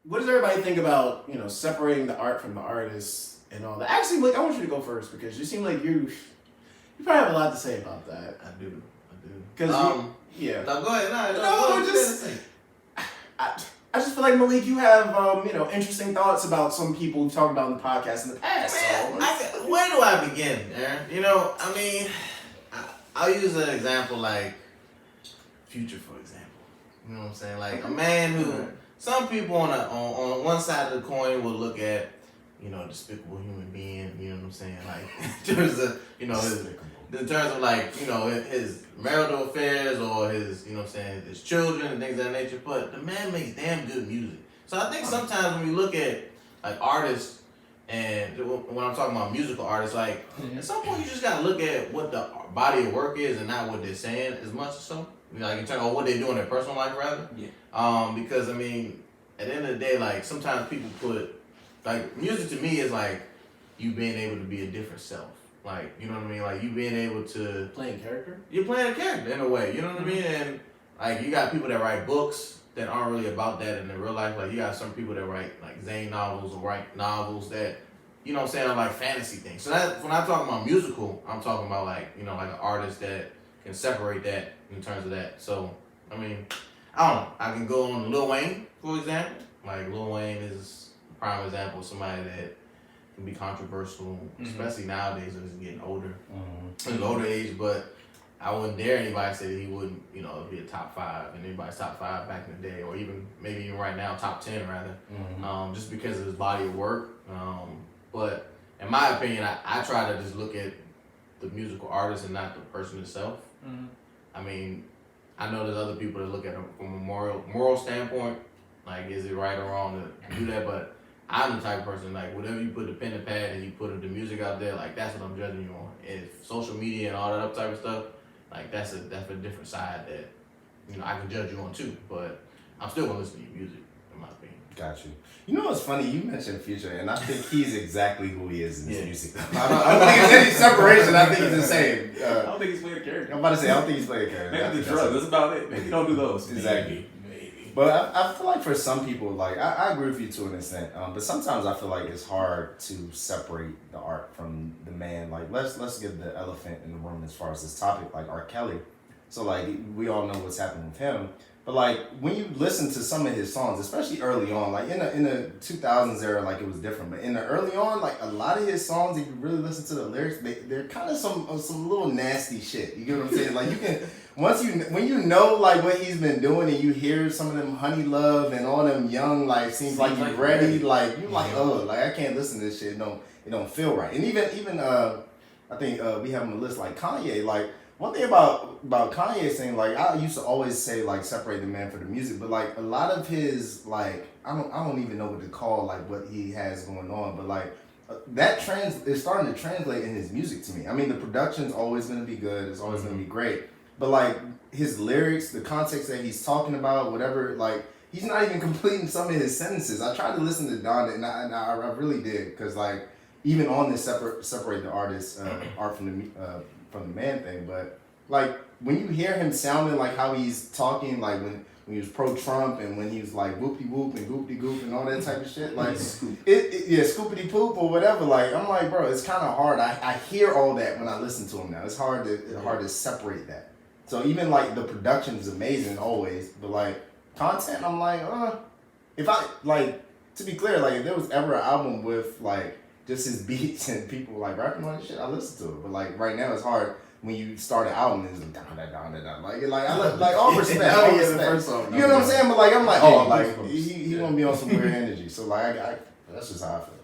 what does everybody think about, separating the art from the artist and all that? Actually, Blake, I want you to go first because you seem like you probably have a lot to say about that. I do. Because yeah. No, go ahead. No, just I just feel like, Malik, you have interesting thoughts about some people we've talked about in the podcast in the past. Man, where do I begin, Aaron? I mean, I'll use an example like Future, for example. You know what I'm saying? Like a man who some people on one side of the coin will look at, despicable human being. You know what I'm saying? Like in terms of his marital affairs or his his children and things of that nature. But the man makes damn good music. So I think sometimes when we look at like artists and when I'm talking about musical artists, like at some point you just gotta look at what the body of work is and not what they're saying as much as so. Like in terms of what they do in their personal life rather. Yeah. Because I mean, at the end of the day, like sometimes people put like music to me is like you being able to be a different self. Like, you know what I mean? Like, you being able to... Playing character? You're playing a character in a way, you know what I mean? And, like, you got people that write books that aren't really about that in their real life. Like, you got some people that write, like, Zane novels or write novels that, you know what I'm saying, are like fantasy things. So that when I'm talking about musical, I'm talking about, like, like an artist that can separate that in terms of that. So, I mean, I don't know. I can go on Lil Wayne, for example. Like, Lil Wayne is a prime example of somebody that can be controversial, especially nowadays as he's getting older. He's an older age, but I wouldn't dare anybody say that he wouldn't, be a top 5 and anybody's top 5 back in the day, or even maybe even right now, top 10 rather, just because of his body of work. But in my opinion, I try to just look at the musical artist and not the person itself. I mean, I know there's other people that look at him from a moral standpoint, like is it right or wrong to do that, but I'm the type of person, like, whatever you put the pen and pad and you put the music out there, like, that's what I'm judging you on. If social media and all that other type of stuff, like, that's a different side that, I can judge you on too. But I'm still going to listen to your music, in my opinion. Got you. You know what's funny? You mentioned Future, and I think he's exactly who he is in his music. I don't think it's any separation. I think he's the same. I don't think he's playing a character. I'm about to say, I don't think he's playing a character. Maybe the drugs. That's about it. Maybe don't do those. Exactly. But I feel like for some people, like, I agree with you to an extent. But sometimes I feel like it's hard to separate the art from the man. Like, let's get the elephant in the room as far as this topic, like R. Kelly. So, like, we all know what's happening with him. But, like, when you listen to some of his songs, especially early on, like, in the 2000s era, like, it was different. But in the early on, like, a lot of his songs, if you really listen to the lyrics, they're kind of some little nasty shit. You get what I'm saying? Like, you can... when you know like what he's been doing and you hear some of them Honey Love and all them young like seems like you ready like you like like I can't listen to this shit. It don't feel right. And even I think we have on the list like Kanye. Like one thing about Kanye saying like I used to always say like separate the man for the music, but like a lot of his like I don't even know what to call like what he has going on, but like that is starting to translate in his music to me. I mean the production's always gonna be good. It's always gonna be great. But, like, his lyrics, the context that he's talking about, whatever, like, he's not even completing some of his sentences. I tried to listen to Don, and I really did, because, like, even on this separate the artist, art from the man thing, but, like, when you hear him sounding like how he's talking, like, when he was pro-Trump and when he was, like, whoop-de-whoop and goop-de-goop and all that type of shit, like, scoopity-poop or whatever, like, I'm like, bro, it's kind of hard. I hear all that when I listen to him now. It's hard to separate that. So even like the production is amazing always, but like content, I'm like, if I like to be clear, like if there was ever an album with like just his beats and people like rapping on that shit, I listen to it. But like right now, it's hard when you start an album and it's like down. Like I like all respect, all respect. The first song, you know what I'm saying? But like I'm like, like he gonna be on some weird energy. So like I that's just how I feel.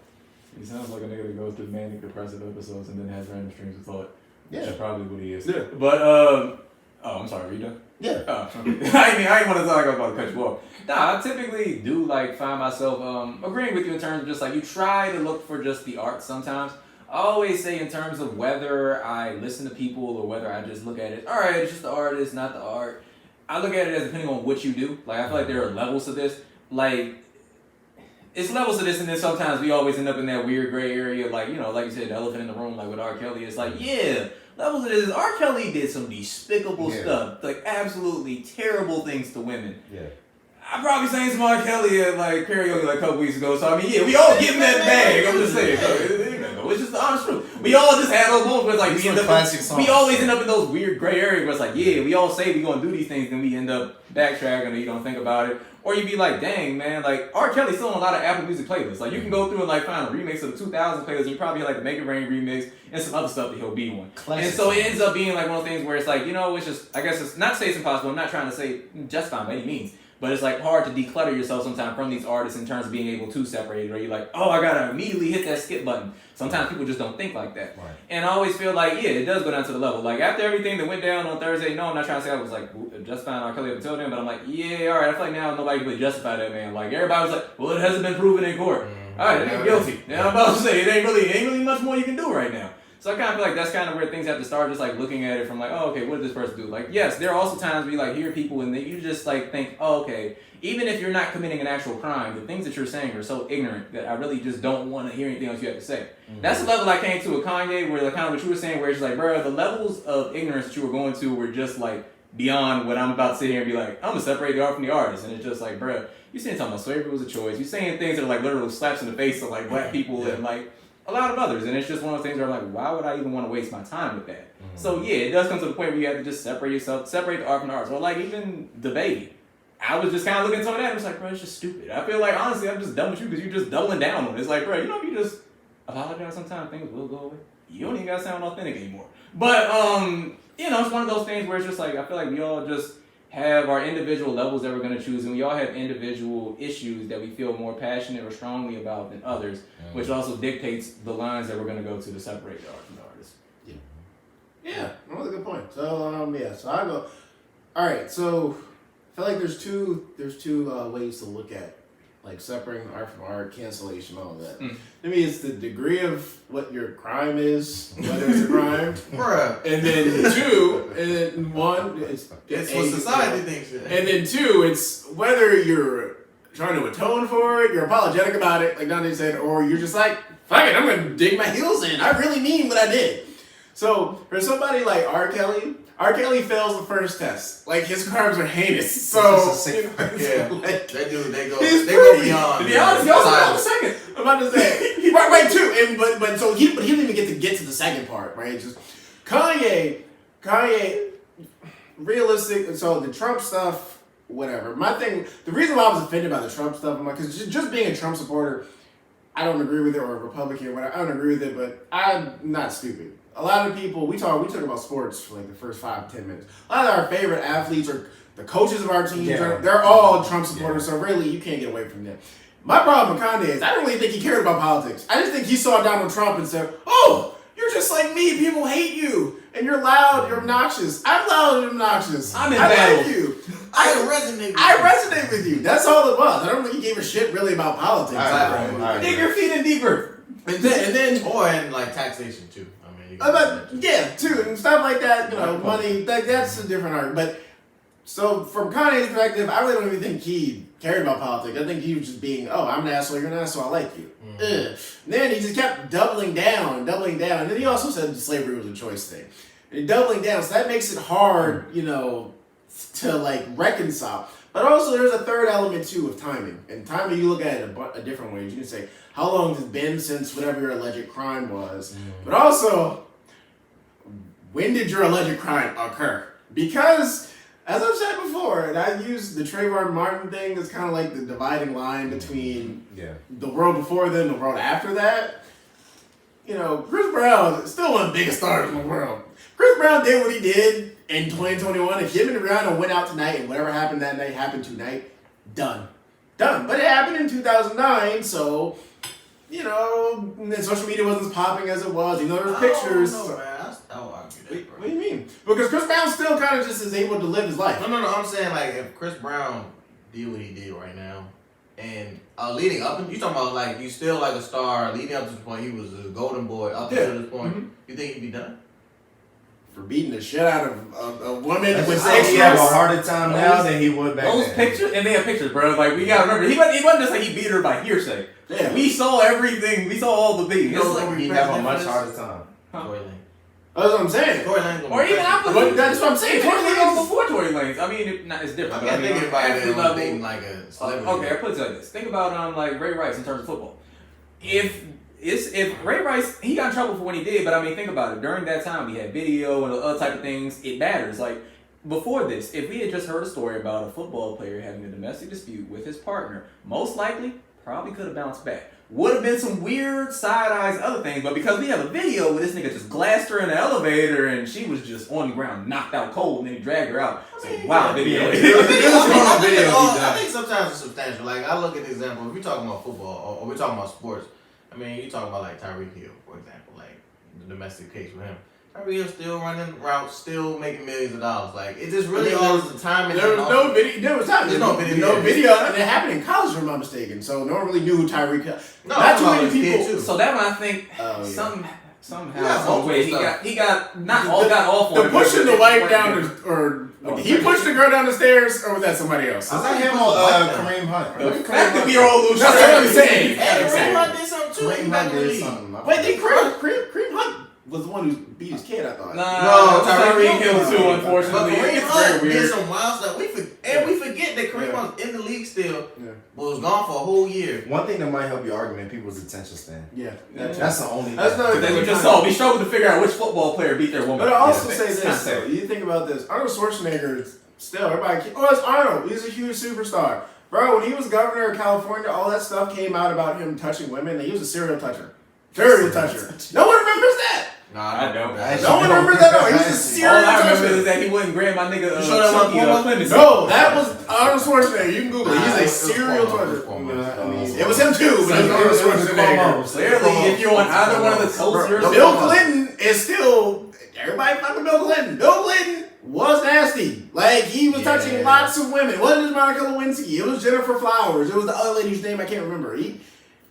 He sounds like a nigga that goes through manic depressive episodes and then has random streams of thought. Yeah, that's probably what he is. Yeah, but oh, I'm sorry, are you done? Yeah. Oh, okay. I didn't want to talk like I was about to cut you off. Nah, I typically do like find myself agreeing with you in terms of just like you try to look for just the art sometimes. I always say in terms of whether I listen to people or whether I just look at it, all right, it's just the art, it's not the art. I look at it as depending on what you do. Like I feel like there are levels to this. Like it's levels to this, and then sometimes we always end up in that weird gray area, like like you said, the elephant in the room, like with R. Kelly. It's like levels of this. R. Kelly did some despicable stuff, like absolutely terrible things to women. Yeah. I probably sang some R. Kelly at like karaoke like a couple weeks ago. So I mean, yeah, we all getting that bag. I'm just saying. It's just the honest truth. We all just had those moments where it's like we always end up in those weird gray areas where it's like, yeah, we all say we gonna do these things, then we end up backtracking or you don't think about it. Or you be like, dang man, like R. Kelly's still on a lot of Apple Music playlists. Like you can go through and like find a remix of the 2000s playlist and you probably hear like the Make It Rain remix and some other stuff that he'll be on. Classic. And so it ends up being like one of those things where it's like, you know, it's just, I guess it's not to say it's impossible. I'm not trying to say just fine by any means. But it's like hard to declutter yourself sometimes from these artists in terms of being able to separate it. Or you're like, oh, I gotta immediately hit that skip button. Sometimes people just don't think like that. Right. And I always feel like, yeah, it does go down to the level. Like after everything that went down on Thursday, no, I'm not trying to say I was like justifying R. Kelly up until then, but I'm like, yeah, all right, I feel like now nobody can really justify that man. Like everybody was like, well, it hasn't been proven in court. All right, it ain't guilty. Now I'm about to say it ain't really much more you can do right now. So I kind of feel like that's kind of where things have to start, just like looking at it from like, oh, okay, what did this person do? Like, yes, there are also times where you like hear people and you just like think, oh, okay, even if you're not committing an actual crime, the things that you're saying are so ignorant that I really just don't want to hear anything else you have to say. Mm-hmm. That's the level I came to with Kanye, where like kind of what you were saying, where it's like, bro, the levels of ignorance that you were going to were just like beyond what I'm about to sit here and be like, I'm gonna separate the art from the artist, and it's just like, bro, you saying talking about slavery was a choice. You're saying things that are like literal slaps in the face of like black people and like a lot of others, and it's just one of those things where I'm like, why would I even want to waste my time with that? Mm-hmm. So yeah, it does come to the point where you have to just separate the art from the artist, or like even the baby. I was just kind of looking at some of that and was like, bro, it's just stupid. I feel like honestly, I'm just done with you because you're just doubling down on it. It's like, bro, you know, if you just apologize, sometimes things will go away. You don't even gotta sound authentic anymore. But you know, it's one of those things where it's just like I feel like we all just have our individual levels that we're going to choose, and we all have individual issues that we feel more passionate or strongly about than others, which also dictates the lines that we're going to go to separate the art from the artist. Yeah, that was a good point. So so I go. All right, so I feel like there's two ways to look at like separating art from art, cancellation, all of that. To me, it's the degree of what your crime is, whether it's a crime, and then two, and then one, it's what society thinks. And then two, it's whether you're trying to atone for it, you're apologetic about it, like Dante said, or you're just like, fuck it, I'm gonna dig my heels in. I really mean what I did. So for somebody like R. Kelly fails the first test. Like his crimes are heinous. So yeah, like, they go beyond. To be honest, he also got the second. I'm about to say right too. And but so he didn't even get to the second part, right? Just Kanye, realistic. So the Trump stuff, whatever. My thing, the reason why I was offended by the Trump stuff, I'm like, because just being a Trump supporter, I don't agree with it, or a Republican, or whatever. I don't agree with it, but I'm not stupid. A lot of people, we talk about sports for like the first 5-10 minutes. A lot of our favorite athletes or the coaches of our teams, they're all Trump supporters, so really you can't get away from them. My problem with Kanye is I don't really think he cared about politics. I just think he saw Donald Trump and said, oh, you're just like me, people hate you, and you're loud, you're obnoxious. I'm loud and obnoxious. I'm in battle. Like you. I resonate with you. That's all it was. I don't think he gave a shit really about politics. Dig your feet in deeper. And then like taxation too. Too, and stuff like that, money, that's a different argument. But, so, from Kanye's perspective, I really don't even think he cared about politics. I think he was just being, oh, I'm an asshole, you're an asshole, I like you. And then he just kept doubling down, and then he also said slavery was a choice thing. And doubling down, so that makes it hard, to, like, reconcile. But also, there's a third element, too, of timing. And timing, you look at it a different way. You can say, how long has it been since whatever your alleged crime was? But also, when did your alleged crime occur? Because, as I've said before, and I use the Trayvon Martin thing as kind of like the dividing line between the world before then and the world after that. Chris Brown is still one of the biggest stars in the world. Chris Brown did what he did in 2021. If him and Rihanna went out tonight and whatever happened that night happened tonight, done. But it happened in 2009, so, social media wasn't as popping as it was. There were pictures. No, man. I'll argue that, bro. What do you mean? Because Chris Brown still kind of just is able to live his life. No. I'm saying, like, if Chris Brown did what he did right now, and leading up, you talking about, like, you still like a star, leading up to this point, he was a golden boy up to this point. You think he'd be done? For beating the shit out of a woman with sex. He have a harder time now than he would back then. Those pictures, and they have pictures, bro. Like, we gotta remember, he wasn't just like he beat her by hearsay. Yeah. We saw everything. We saw all the things. He'd have a much harder time. Tory Lane. That's what I'm saying. Tory Lanez gonna Or be even crazy. opposite. But that's what I'm saying. Even Tory if we go Lanez- before Tory Lanez. I mean, it's different. I but can't think on about every it level- dating like a celebrity. Okay, I put it like this. Think about like Ray Rice in terms of football. If Ray Rice, he got in trouble for what he did, but I mean, think about it. During that time, we had video and other type of things. It matters. Like before this, if we had just heard a story about a football player having a domestic dispute with his partner, most likely probably could have bounced back. Would have been some weird side eyes, other things, but because we have a video where this nigga just glassed her in the elevator and she was just on the ground, knocked out cold, and then he dragged her out. So wow, video. I think sometimes it's substantial. Like I look at the example. If we're talking about football or we're talking about sports, I mean, you talking about like Tyreek Hill, for example, like the domestic case with him. Tyreek Hill still running routes, still making millions of dollars. Like it just really all is the timing. There was no video. There was time. There's no video. No video, and it happened in college, if I'm not mistaken. So no one really knew who Tyreek. No, not too many his kid, people. too. So that one, I think, Oh, yeah. somehow, Yeah, some way, he got not all got off on The it, pushing but the wife it down, worked. or Oh, he pushed the girl down the stairs, or was that somebody else? Was that him Kareem or Kareem Hunt? That could be your old little That's shit. what I'm saying. Hey, That's what I'm Kareem Hunt saying. did something too. Kareem He back Hunt in the did league. something. Wait, Kareem Hunt was the one who beat his kid, I thought. No, Tyreek Hill too, But unfortunately. Kareem It's Hunt very did weird. some wild stuff. We forget that Kareem Yeah. Hunt's in the league still, Yeah. but was gone for a whole year. One thing that might help your argument, people's attention span. Yeah. That's the only. That's not- thing. Then you just saw, we struggled to figure out which football player beat their woman. But I also Yeah, say it's this, concept. though. You think about this. Arnold Schwarzenegger is still, everybody, oh, it's Arnold. He's a huge superstar. Bro, when he was governor of California, all that stuff came out about him touching women. He was a serial toucher. Serial toucher. No one remembers that. Nah, I don't. No one remembers that. No, he was a All serial I remember toucher. is that he wouldn't grab my nigga You sure that wasn't Chucky Puma? Clemens. No, that was Arnold Schwarzenegger. You can Google it. Nah, He's it a was serial Cuomo. toucher. It was Cuomo. I mean, it was him too, but it was Arnold Schwarzenegger. Clearly, if you're on either one of the coasts, you're Bill Clinton is still, everybody fucking Bill Clinton. Bill Clinton was nasty. Like, he was touching Yeah. lots of women. It wasn't just Monica Lewinsky. It was Jennifer Flowers. It was the other lady's name I can't remember.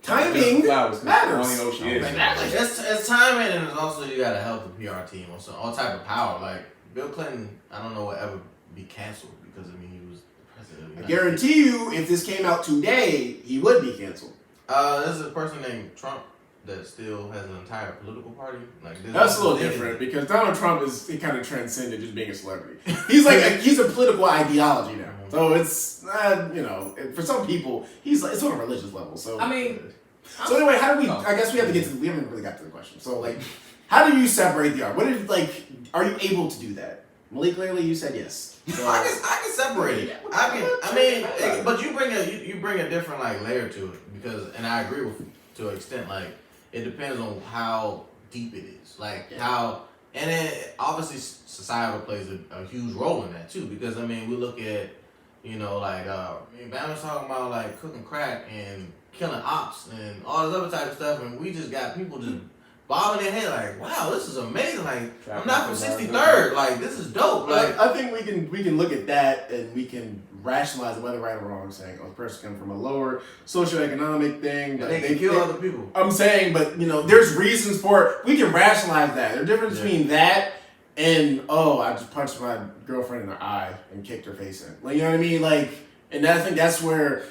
Timing Flowers, I don't matters. even know who she is. Exactly. It's timing, and it's also you got to help the PR team or some all type of power. Like Bill Clinton, I don't know will ever be canceled because I mean he was the president. Of the I United States. guarantee you, if this came out today, he would be canceled. There's a person named Trump that still has an entire political party. Like this That's a little different because Donald Trump he kind of transcended just being a celebrity. He's like he's a political ideology now. So it's for some people it's on a religious level. So I mean, so anyway, how do we? Oh. I guess we have to get to. We haven't really got to the question. So like, how do you separate the art? What is are you able to do that? Malik, clearly you said yes. So, I can separate it. But you bring a different like layer to it because, and I agree with you to an extent. Like it depends on how deep it is. Like how, and then obviously societal plays a huge role in that too. Because I mean, we look at Bama's talking about like cooking crack and killing ops and all this other type of stuff, and we just got people just bobbing their head like, wow, this is amazing. Like I'm not from 63rd. Like this is dope. Like I think we can look at that and we can rationalize whether right or wrong. Saying the person comes from a lower socioeconomic thing, but they can kill other people. I'm saying, but there's reasons for it. We can rationalize that. There's a difference between that and I just punched my girlfriend in the eye and kicked her face in. Like, you know what I mean? Like, and I think that's where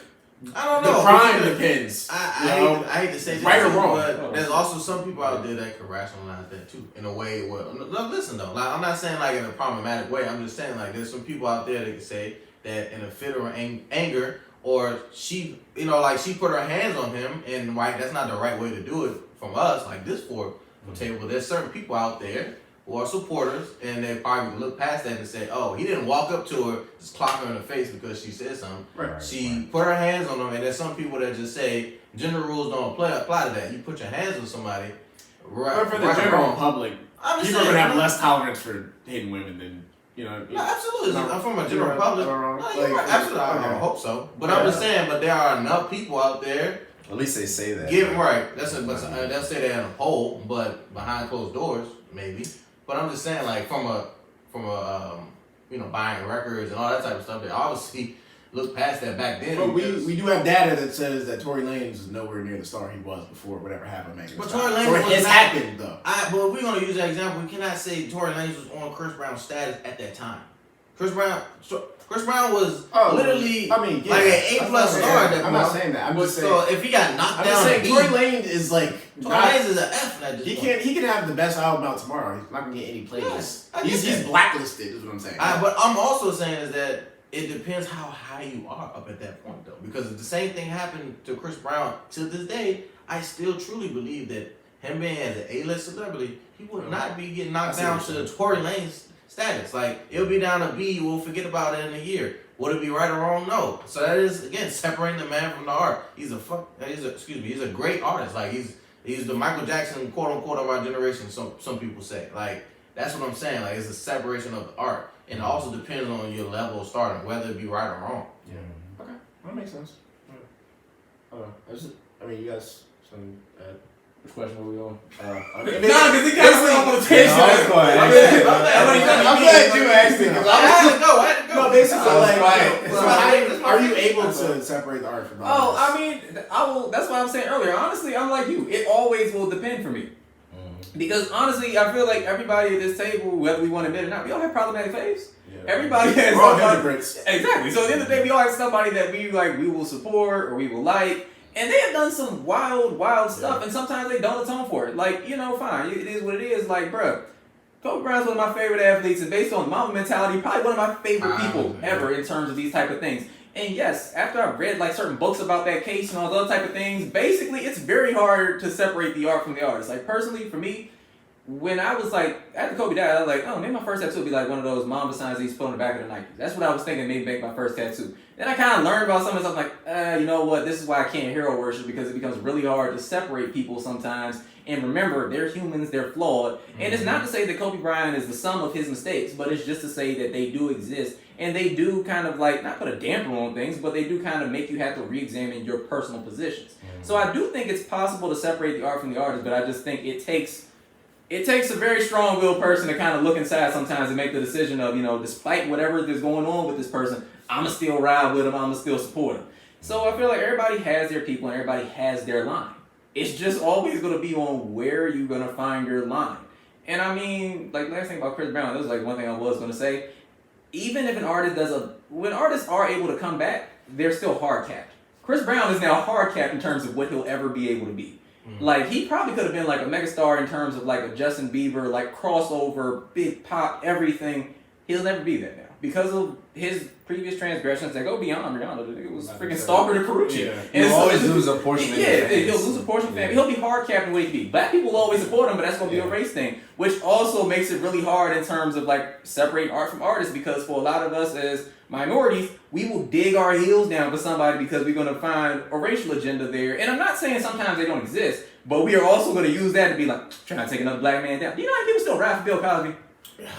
I don't know. the crime depends. I hate to say this, right or wrong. but there's also some people out there that can rationalize that too in a way where. Listen though, like I'm not saying like in a problematic way. I'm just saying like there's some people out there that can say that in a fit or anger, or she put her hands on him, and that's not the right way to do it from us. Like this for table, there's certain people out there who are supporters, and they probably look past that and say, oh, he didn't walk up to her, just clock her in the face because she said something. Right. She put her hands on him, and there's some people that just say gender rules don't apply to that. You put your hands on somebody, right? But for the right or general wrong. public, I'm just people are saying, gonna have less tolerance for hating women than No, absolutely. No, I'm from a general public. am I wrong? No, you're right. Absolutely. I hope so. But I'm just saying, but there are enough people out there. At least they say that. Right. They'll say that in a poll, but behind closed doors, maybe. But I'm just saying, like from a buying records and all that type of stuff. They obviously look past that back then. But we do have data that says that Tory Lanez is nowhere near the star he was before whatever happened. But Tory Lanez so was it's not- happened though. But if we're gonna use that example, we cannot say Tory Lanez was on Chris Brown's status at that time. Chris Brown was literally I mean, yeah, like an A+ star. I'm not saying that. I'm just saying. So if he got knocked I'm down, just saying. to Tory B, Lanez is like. Tory Lanez is an F at this He point. can have the best album out tomorrow. He's not gonna get any plays. Yes, I get he's that. blacklisted. Is what I'm saying. But I'm also saying is that it depends how high you are up at that point, though, because if the same thing happened to Chris Brown to this day, I still truly believe that him being as an A-list celebrity, he would not be getting knocked down to Tory Lanez status. Like, it'll be down to B. We'll forget about it in a year. Would it be right or wrong? No. So that is again separating the man from the art. He's a great artist. Like he's the Michael Jackson, quote unquote, of our generation. Some people say. Like that's what I'm saying. Like it's a separation of the art, and it also depends on your level of stardom, whether it be right or wrong. Yeah. Okay. That makes sense. I mean, you guys. Which question are we on? Because he got us on the tangent. I'm glad you asked it. I had to go. No, basically, quiet. so how are you able to separate the art from the artist? I mean, I will. That's what I was saying earlier. Honestly, I'm like you. It always will depend for me. Because honestly, I feel like everybody at this table, whether we want to admit it or not, we all have problematic faves. Yeah. Everybody has We're all somebody. hypocrites. Exactly. So at the end of the day, we all have somebody that we will support or we will like. And they have done some wild stuff, and sometimes they don't atone for it. Like, fine, it is what it is. Like, bruh, Kobe Bryant's one of my favorite athletes, and based on Mamba mentality, probably one of my favorite people ever in terms of these type of things. And yes, after I've read like certain books about that case and all those type of things, basically it's very hard to separate the art from the artist. Like personally, for me, when I was like, after Kobe died, I was like, oh, maybe my first tattoo would be like one of those Mamba signs he's put on the back of the Nike. That's what I was thinking maybe make my first tattoo. Then I kind of learned about some of stuff like, you know what, this is why I can't hero worship, because it becomes really hard to separate people sometimes. And remember, they're humans, they're flawed. And it's not to say that Kobe Bryant is the sum of his mistakes, but it's just to say that they do exist. And they do kind of like, not put a damper on things, but they do kind of make you have to re-examine your personal positions. So I do think it's possible to separate the art from the artist, but I just think it takes a very strong-willed person to kind of look inside sometimes and make the decision of, despite whatever is going on with this person, I'ma still ride with him, I'ma still support him. So I feel like everybody has their people and everybody has their line. It's just always going to be on where you're going to find your line. And I mean, like last thing about Chris Brown, this was like one thing I was going to say. Even if an artist when artists are able to come back, they're still hard capped. Chris Brown is now hard capped in terms of what he'll ever be able to be. Like, he probably could have been like a megastar in terms of like a Justin Bieber, like crossover, big pop, everything. He'll never be that now. Because of his previous transgressions that go beyond Rihanna. It was freaking Stalker to Karuchi. Yeah. He'll always lose a portion of his fans. He'll lose a portion of fans. He'll be hard capped in what he be. Black people will always support him, but that's going to be a race thing. Which also makes it really hard in terms of like separating art from artists, because for a lot of us as minorities, we will dig our heels down for somebody because we're going to find a racial agenda there. And I'm not saying sometimes they don't exist, but we are also going to use that to be like, trying to take another black man down. You know how people still rap for Bill Cosby? Not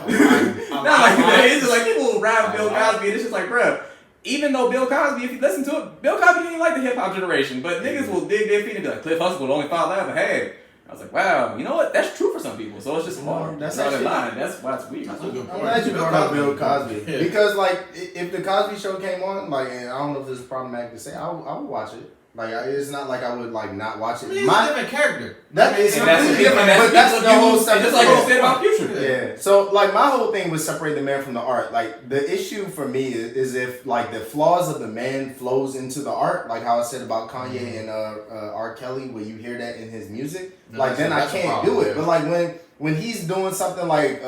like that. It's just like people will rap Bill Cosby, and it's just like, bruh, even though Bill Cosby, if you listen to it, Bill Cosby didn't like the hip hop generation, but niggas will dig their feet and be like, Cliff Huxtable, the only father I ever had. I was like, wow, you know what? That's true for some people. So it's just hard. That's draw that actually- line. That's why it's weird. That's a good point. I'm glad you brought up Bill Cosby. Yeah. Because, like, if the Cosby Show came on, like, and I don't know if this is problematic to say, I would watch it. Like, it's not like I would, like, not watch it. He's a different character. That is And that's completely what people- different, but that's the whole and separate just like you world. said about Future. Yeah. So, like, my whole thing was separate the man from the art. Like, the issue for me is if, like, the flaws of the man flows into the art, like how I said about Kanye and R. Kelly, where you hear that in his music, No, like, then I that's a can't problem, do it. yeah. But, like, when he's doing something like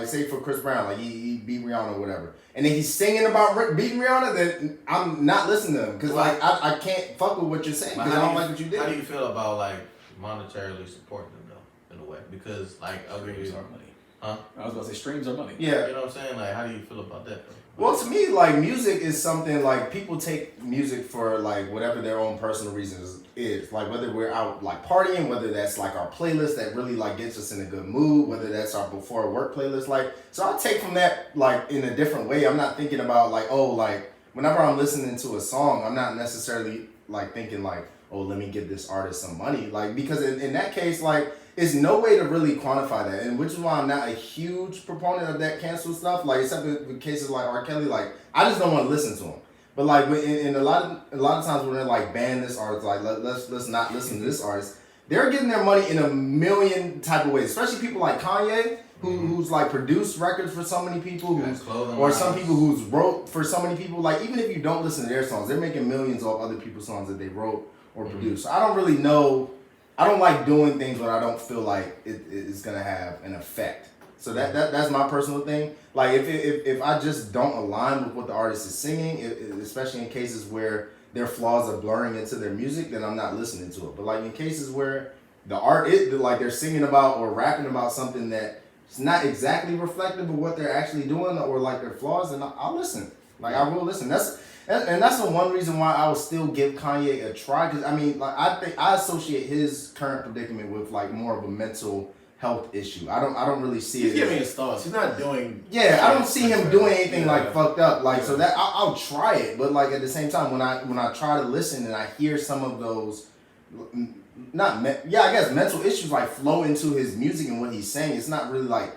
say for Chris Brown, like he beat Rihanna or whatever, and then he's singing about beating Rihanna, then I'm not listening to him because like I can't fuck with what you're saying because I don't like what you did. How do you feel about like monetarily supporting them though, in a way? Because like I'll give Streams you, are money. huh? I was about to say streams are money. Yeah. You know what I'm saying? Like how do you feel about that though? Well, to me, like music is something like people take music for like whatever their own personal reasons is. Like whether we're out like partying, whether that's like our playlist that really like gets us in a good mood, whether that's our before work playlist. Like, so I take from that like in a different way. I'm not thinking about like, oh, like whenever I'm listening to a song, I'm not necessarily like thinking like, oh, let me give this artist some money. Like, because in that case, like, there's no way to really quantify that, and which is why I'm not a huge proponent of that cancel stuff. Like, except in cases like R. Kelly, like I just don't want to listen to him. But like in a lot of times when they're like ban this artist, like let's not listen to this artist, they're getting their money in a million type of ways. Especially people like Kanye. who's like produced records for so many people, who's Clothing or some lines. people who's wrote for so many people. Like even if you don't listen to their songs, they're making millions off other people's songs that they wrote or produced. So I don't really know. I don't like doing things where I don't feel like it is gonna have an effect. So that's my personal thing. Like if I just don't align with what the artist is singing, especially in cases where their flaws are blurring into their music, then I'm not listening to it. But like in cases where the art like they're singing about or rapping about something that it's not exactly reflective of what they're actually doing or like their flaws, then I'll listen. Like I will listen. That's the one reason why I would still give Kanye a try. Because I mean, like I think I associate his current predicament with like more of a mental health issue. I don't really see He's it. giving his thoughts. He's not doing. Yeah, I don't see him doing anything like fucked up. Like Yeah. so that I'll try it, but like at the same time, when I try to listen and I hear some of those, I guess mental issues like flow into his music and what he's saying, it's not really like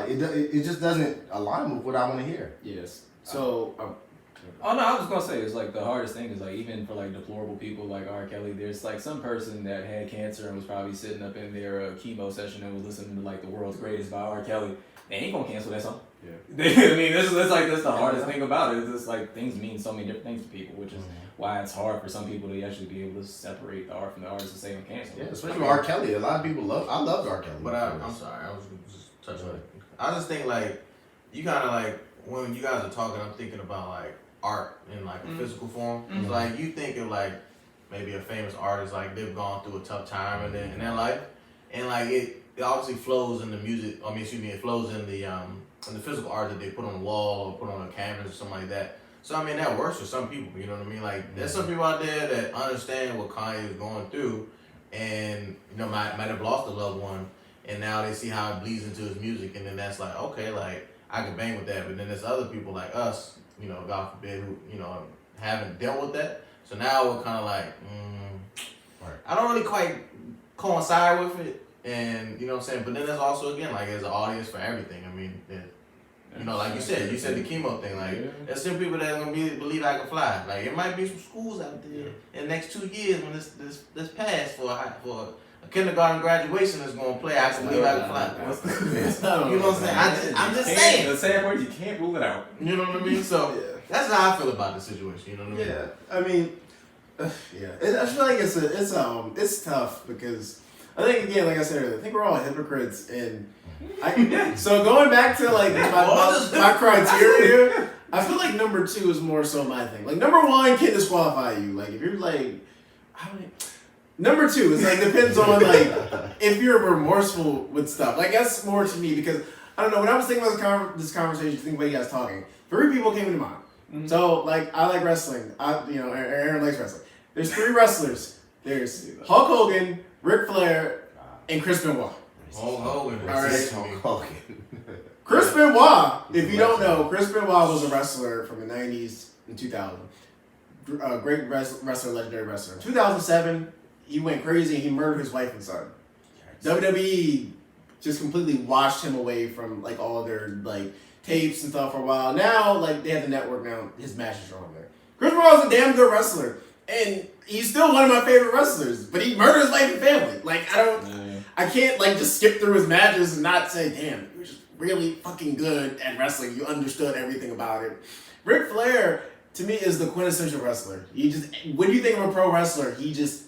it just doesn't align with what I want to hear. Yes. So. Oh no, I was gonna say it's like the hardest thing is like even for like deplorable people like R. Kelly, there's like some person that had cancer and was probably sitting up in their chemo session and was listening to like The World's Greatest by R. Kelly. They ain't gonna cancel that song. Yeah. I mean, that's the hardest thing about it. It's just like things mean so many different things to people, which is why it's hard for some people to actually be able to separate the art from the artist and say I'm canceled. Yeah, especially with R. Kelly. A lot of people I loved R. Kelly. But I'm sorry, I was just touching on it. I just think like you kind of like when you guys are talking, I'm thinking about like art in like a physical form. So, like you think of like maybe a famous artist like they've gone through a tough time in their life, and like it obviously flows in the music. I mean, excuse me, it flows in the physical art that they put on the wall or put on a canvas or something like that. So I mean that works for some people. You know what I mean? Like there's some people out there that understand what Kanye is going through, and you know might have lost a loved one, and now they see how it bleeds into his music, and then that's like okay, like I can bang with that. But then there's other people like us, you know, God forbid, who you know haven't dealt with that. So now we're kind of like, Right. I don't really quite coincide with it, and you know what I'm saying. But then there's also again like there's an audience for everything. I mean, you know, like you said the chemo thing. Like there's some people that are gonna believe I can fly. Like it might be some schools out there in the next 2 years when this passed for a kindergarten graduation is gonna play. I can believe I can fly. You know what I'm saying? I'm just saying. The sad part is you can't rule it out. You know what I mean? So that's how I feel about the situation. You know what I mean? Yeah, I mean, I feel like it's tough because I think again, like I said earlier, I think we're all hypocrites, and so going back to like my criteria, I feel like number 2 is more so my thing. Like number 1 can disqualify you. Like if you're like, number 2 is like depends on like if you're remorseful with stuff. Like that's more to me because I don't know. When I was thinking about this conversation, thinking about you guys talking, 3 people came to mind. So, like, I like wrestling. Aaron likes wrestling. There's 3 wrestlers. There's Hulk Hogan, Ric Flair, and Chris Benoit. Hulk Hogan. All right. Hulk Hogan. Chris Benoit, if you don't know, Chris Benoit was a wrestler from the 90s and 2000. Great wrestler, legendary wrestler. In 2007, he went crazy and he murdered his wife and son. WWE just completely washed him away from, like, all their, like, tapes and stuff for a while. Now, like, they have the network now. His matches are on there. Chris Benoit's a damn good wrestler. And he's still one of my favorite wrestlers. But he murdered his wife and family. Like, I can't, like, just skip through his matches and not say, damn, you were just really fucking good at wrestling. You understood everything about it. Ric Flair, to me, is the quintessential wrestler. When you think of a pro wrestler, he's just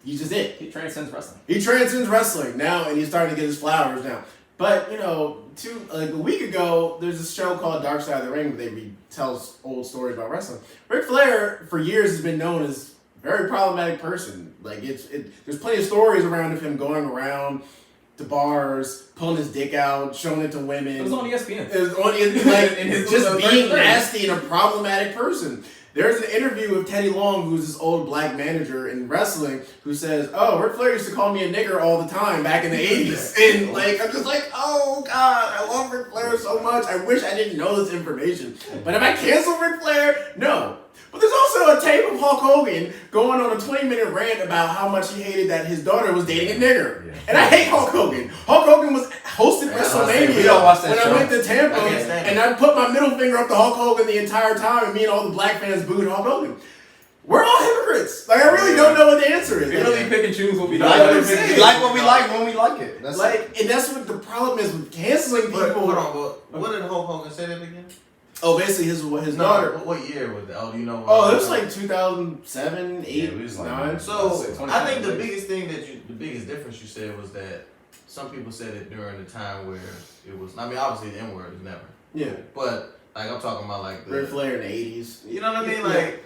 it. He transcends wrestling. He transcends wrestling now, and he's starting to get his flowers now. But, you know, a week ago, there's this show called Dark Side of the Ring where they tell old stories about wrestling. Ric Flair, for years, has been known as a very problematic person. Like, there's plenty of stories around of him going around to bars, pulling his dick out, showing it to women. It was on ESPN. It was on ESPN, just being nasty and a problematic person. There's an interview with Teddy Long, who's this old black manager in wrestling, who says, "Oh, Ric Flair used to call me a nigger all the time back in the 80s." And like, I'm just like, oh God, I love Ric Flair so much. I wish I didn't know this information. But if I cancel Ric Flair, no. But there's also a tape of Hulk Hogan going on a 20-minute rant about how much he hated that his daughter was dating a nigger. Yeah. And I hate Hulk Hogan. Hulk Hogan hosted WrestleMania when I went to Tampa, and I put my middle finger up to Hulk Hogan the entire time, and me and all the black fans booed Hulk Hogan. We're all hypocrites. Like, I really don't know what the answer answer is. We really pick and choose what we We like. Like what I'm like saying. what we like when we like it. That's Like, and that's what the problem is with canceling But people. hold on, what did Hulk Hogan say that again? Oh, basically his No, daughter. what year was that? Oh, do you know? Oh, it was like 2007, 8, Yeah, we was like 9. So I'd say I think the 20. biggest thing the biggest difference you said was that some people said it during the time where it was. I mean, obviously the N word is never, Yeah, but like I'm talking about like Ric the, Flair in the 80s. you know what I mean? Yeah. Like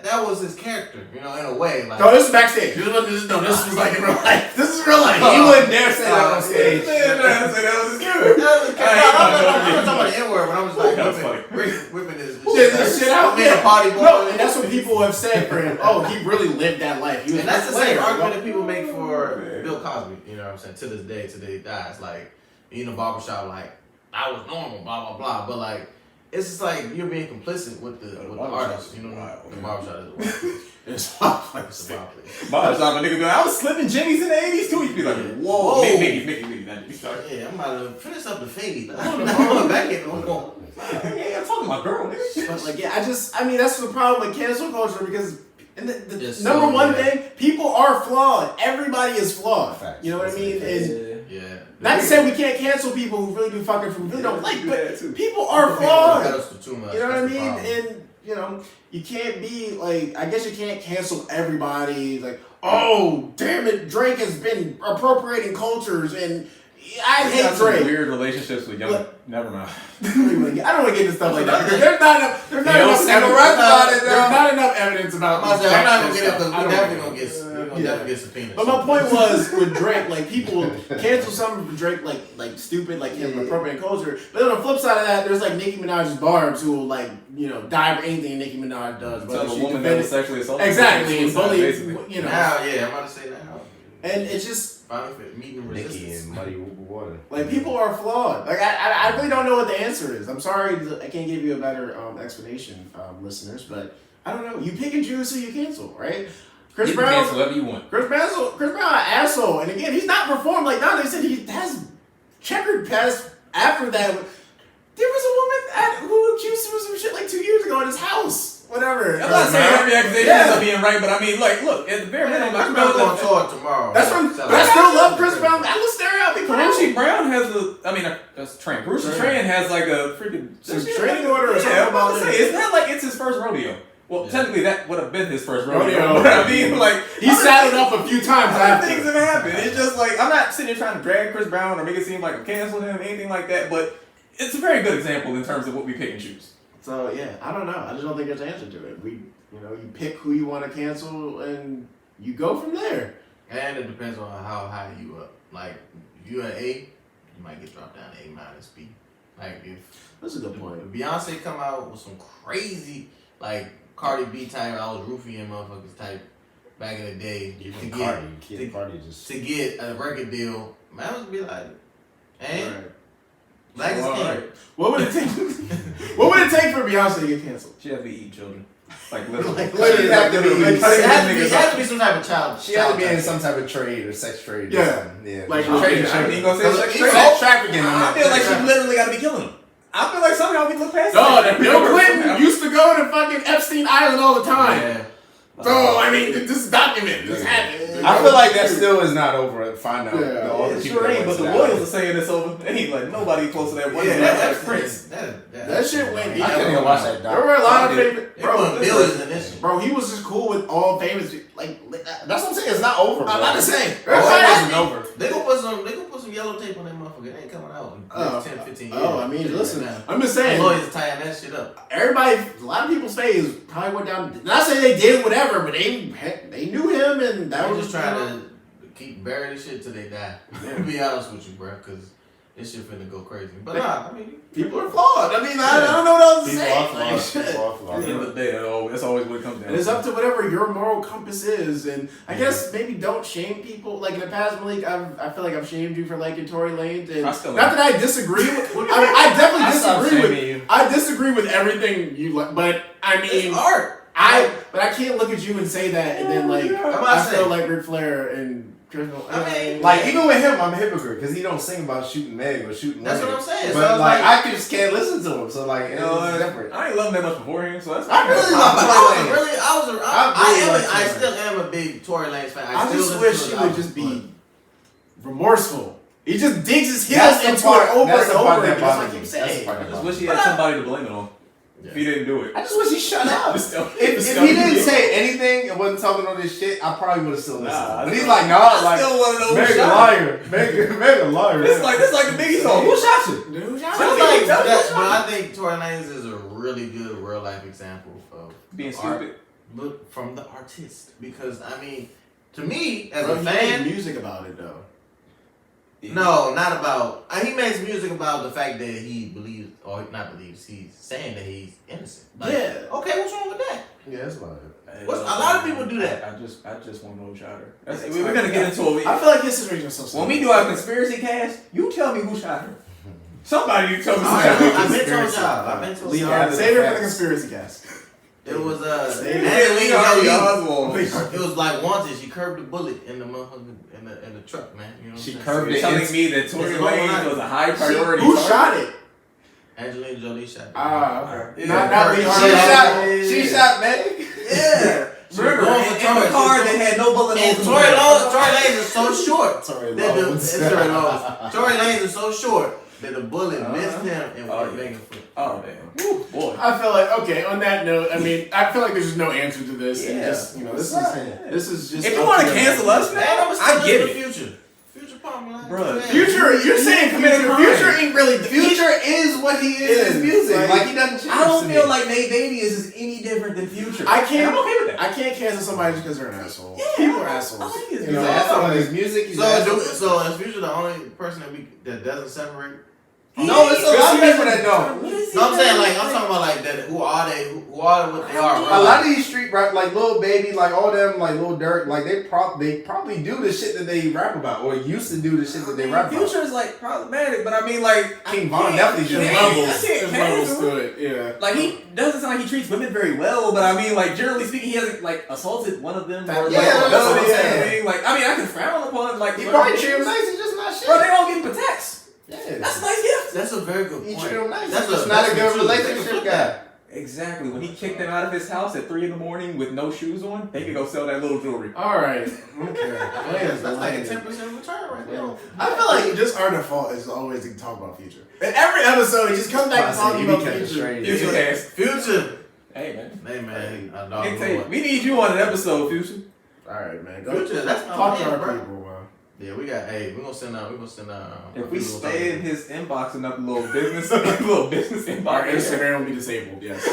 that was his character, you know, in a way. Like No, this is backstage. This was like in real life. This is real life. He wouldn't dare say that on stage. that was his character. I'm not talking about the N word, but I'm just like That's whipping his Shit, this shit out. being a party boy. No, and that's what people have said for him. Oh, he really lived that life. He was And that's the Ric same Flair. argument that people make for Bill Cosby. You know what I'm saying? To this day, till he dies, like in the barbershop, like I was normal, blah blah blah. But like, it's just like you're being complicit with the artist. You know, wild. the barbershop is a wild place. It's wild. It's a wild place. My shop, a nigga be like, I was slipping Jimmy's in the 80s too. You'd be like, whoa. Whoa. Mickey, not Jimmy. Sorry. Yeah, I'm about to finish up the fade. I'm on back in. I'm going. Yeah, I'm talking to my girl, nigga. But like, yeah, I mean, that's the problem with cancel culture because. And the It's number so one bad. thing, people are flawed. Everybody is flawed. Facts. You know what I mean? And Yeah. not to say we can't cancel people who really do fucking who really don't like, do but that too. people are People flawed. pedestal too much. You know what I That's the mean? problem. And you know, you can't be like, I guess you can't cancel everybody. Like, oh, damn it, Drake has been appropriating cultures, and I He hate got some Drake. weird relationships with young. Look. Never mind. I don't want to get into stuff like that because there's not enough. There's not Yo, enough Steve evidence Rap about it, There's though. not enough evidence about. I'm these not facts gonna and get it stuff. because I we don't definitely know. gonna get Yeah. definitely get subpoenaed. But my point was with Drake, like people cancel some of Drake like stupid, like him appropriating culture. But on the flip side of that, there's like Nicki Minaj's Barbs who will like die for anything Nicki Minaj does. But Tell a she woman that was defended- sexually assaulted. exactly, and Suicide, bully, basically. you know, Now, yeah, I'm about to say now. and it's just Finally fit meeting Nikki resistance. and Muddy Water. like people are flawed. Like I really don't know what the answer is. I'm sorry, I can't give you a better explanation, listeners. But I don't know. You pick and choose who you cancel, right? Chris You can Brown. cancel whatever you want. Chris Brown, an asshole, and again, he's not performed like now. They said he has checkered past after that. There was a woman who accused him of some shit like 2 years ago in his house. Whatever. I'm not saying every accusation Yeah. is being right, but I mean, like, look, at the very minimum, Chris I Brown's know on that tour tomorrow. That's from. So- But I still love Chris Brown. I will stare out people. Karrueche Brown has a, I mean, that's Tran. Karrueche Tran. Tran has like a freaking Some training order or yeah, something I'm about to about say, it. it's not like it's his first rodeo. Well, Yeah. technically that would have been his first rodeo. Rodeo. But I mean, like, He saddled up a few times other after. things have happened. It's just like, I'm not sitting here trying to drag Chris Brown or make it seem like I canceled him, anything like that, but it's a very good example in terms of what we pick and choose. So yeah, I don't know. I just don't think there's an answer to it. You pick who you want to cancel and you go from there. And it depends on how high you up. Like, if you at A, you might get dropped down to A minus B. Like, if That's a good point. Beyonce come out with some crazy, like, Cardi B type, I was roofing motherfuckers type back in the day Even to Cardi, get, Kid Cardi just. to get a record deal, man would be like, hey, Right. black is All king. right. What would it take? What would it take for Beyonce to get canceled? She has to eat children. Like, literally. Like, literally, She have to be- like, It has to be some type of child. She had to be in child some type of trade or sex trade. Yeah. Or something. Yeah. Like, She's trading I children. ain't gonna say Cause sex it's trade. Sex trafficking. I feel like she literally got to be killing them. I feel like somehow we look past No, that. Bill Clinton used to go to fucking Epstein Island all the time. Yeah. So I mean, this is documented. This happened. I feel like that still is not over. Find out. Yeah. all the It people sure that ain't, went but the to that. Royals are saying it's over. Ain't like nobody close to that one. Yeah, That's that's Prince. That shit went deep. I couldn't even watch that. There were a lot of Did. famous, They put bro. billions in this shit. Bro, he was just cool with all famous. Like That's what I'm saying. It's not over. I'm bro. about to say. Oh, it wasn't over. They gonna put some yellow tape on that motherfucker. It ain't coming out in Oh, 10, 15 years. Oh, I mean, listen. Now. I'm just The saying. lawyers tying that shit up. Everybody, a lot of people's face probably went down. Not saying they did whatever, but they knew him, and that They was just trying to keep burying this shit till they die. To be honest with you, bro, because this shit finna go crazy. But nah, I mean, people are flawed. I mean, I don't know what else to People say. are Like, flawed. shit. People are At flawed. the end of the day, that's always what it comes down And it's up to whatever your moral compass is, and I guess maybe don't shame people. Like in the past, Malik, I feel like I've shamed you for liking Tory Lanez, and I still not that I disagree with. I definitely I stopped disagree with. shaming you. I disagree with everything you like, but I mean, it's art. I but I can't look at you and say that and then like I'm not I feel saying- like Ric Flair and Chris. I mean, Like even with him, I'm a hypocrite because he don't sing about shooting Meg or shooting. That's Meg. what I'm saying. But So it's like, like- I just can't listen to him. So like, You know, it's different. I ain't loving that much beforehand, so that's I really I love I Tory still am a big Tory Lanez fan. I still just listen wish to he his would albums, just be remorseful. He just digs his That's heels the into it part- over that's and the part over that again. That's what I bothers keep me. That's the saying. part I that just bothers wish he me. had somebody to blame it on if he didn't do it. I just wish he shut up. If he didn't say anything and wasn't talking all this shit, I probably would have still listened. Nah, But I he's still- like, nah, I like, still want to know who Meg a shot liar. Meg a liar. It's like the Biggie song. Who shot you? Dude, But, Tell me, like, tell me that- what's but wrong. I think Tory Lanez is a really good real life example of Being art, stupid. but from the artist. Because I mean, to me as Bro, a he fan, made music about it though. no, not about. He makes music about the fact that he believes, or not believes, he's saying that he's innocent. Like, Yeah. Okay, what's wrong with that? Yeah, that's about it. What's- a lot of people do that. I just want to know who shot her. We're gonna get into it. I feel like his situation is so When we do our conspiracy cast, you tell me who shot her. Somebody you tell me who I've shot her. been told Conspiracy. y'all. I've been told Leon, y'all. save it for the conspiracy cast. It was Save it. Angelina Oswald. Jolie. It was like wanted. She curved the bullet in the motherfucker in the truck, man. You know what She I'm saying? curved You're it. telling me that Tory It's Lanez Illuminati. was a high priority. Who target? shot it? Angelina Jolie shot. Okay. Yeah. Not Lee She Harvey. She shot Meg. Yeah. Remember, Going in for the Tory. car that had no bullet And holes. Tory Lanez is so short. Tory that the- Lanez. Tory Lanez. Tory Lanez is so short that the bullet missed him and Oh, went yeah. Megan foot. Oh damn. Woo, boy. I feel like okay. On that note, I mean, I feel like there's just no answer to this. And Yeah. just this is just. If you up want to to them. cancel us, Man, man, I'm I get it. Future. Future Palmer. Like, Bruh, man. Future, you're saying committed future. crime. Future ain't really. Future is what he is in his music. Like he doesn't change. I don't to me. feel like Nate Davies is any different than Future. I can't. And I'm okay with that. I can't cancel somebody just because they're an asshole. Yeah, People are I assholes. like his You know, music. That's not his music. He's an asshole. So is Future the only person that doesn't separate? No, it's a lot of people that don't. No, I'm saying like I'm talking about like that. Who are they? Who are what they are? A lot of these street rap, like Lil Baby, like all them, like Lil Durk, like they probably do the shit that they rap about, or used to do the shit that they rap about. Future is like problematic, but I mean like King Von definitely There's did can't- levels. I can't There's levels cancel. to it. Yeah. Like he doesn't sound like he treats women very well, but I mean, like generally speaking, he hasn't like assaulted one of them. Or, like, Yeah, that's done what I'm anything. saying. Like I mean, I can frown upon like. He whatever probably it treat him is. nice. He's just not shit. Bro, they all getting protects. Yeah. That's a nice gift. That's a very good He point. treat him nice. That's He's just not a good true. relationship guy. Exactly. When he kicked them out of his house at 3 a.m. with no shoes on, they could go sell that little jewelry. All right. Okay. That's like a 10% return right there. I feel like just our default is always to talk about Future. In every episode, he just comes back and talking about Future. Future cast. Future. Hey man. Hey man, I know. Hey, Tate, we need you on an episode, Future. All right, man. Go Future, that's my talk to man, our bro. people, man. Yeah, we got. Hey, we're gonna send out. If we stay in his inbox enough, little business inbox. Our Instagram will be disabled. Yes.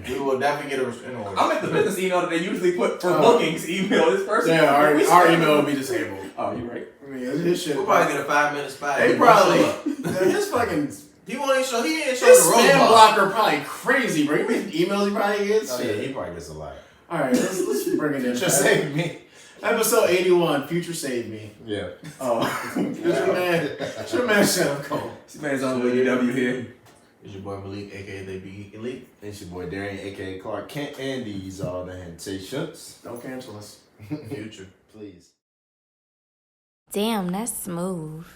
we will definitely get a in order. I'm at the business email that they usually put for Oh. bookings. Email this person. Yeah, our We stay- email will be disabled. Oh, you right. I mean, his shit. We'll probably get a 5-minute spot. They He won't probably. show up. His fucking. He won't even show. He ain't show His the spam robot. blocker probably crazy, bro. You mean emails he probably gets? Oh yeah, he probably gets a lot. All right, let's bring it in. Just save me. Episode 81, Future Saved Me. Yeah. Oh, it's your man, Chef Cole. This man's on WW here. It's your boy Malik, aka They Be Elite. It's your boy Darian, aka Clark Kent, and these are the Hentations. Don't cancel us. Future. Please. Damn, that's smooth.